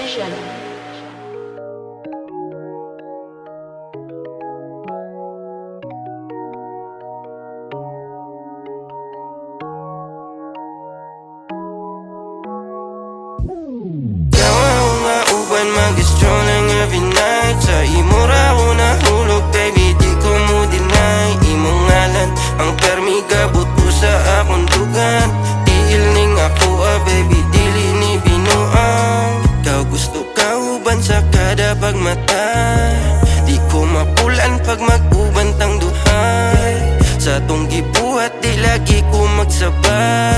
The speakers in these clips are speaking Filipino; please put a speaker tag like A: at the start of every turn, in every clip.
A: Vision.
B: Mag-strolling every night Sa imo ra ko nahulog baby di ko mo deny Imong ngalan ang permi gabot ko sa akong dugan Tiil ning ako baby dili ni binuang Ikaw gusto ka uban sa kada pagmata Di ko mapulan pag mag-uban tang duhay Sa tong gibuhat di lagi ko magsaba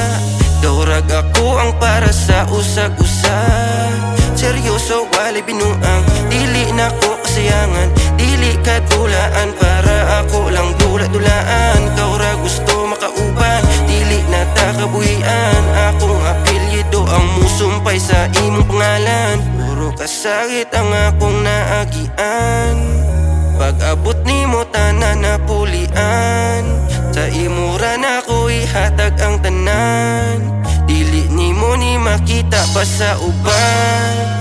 B: Daurag ako ang para sa usag-usag Seryoso, wala binuang Dili na ko kasayangan Dili katulaan Para ako lang dula-dulaan Kaura gusto makauban Dili na takabuhian Akong apelyido ang musumpay sa imong pangalan Puro kasakit ang akong naagian Pag-abot ni mo tanan na pulian Sa imura na ko ihatag ang tanan Dili ni mo ni makita pa sa uban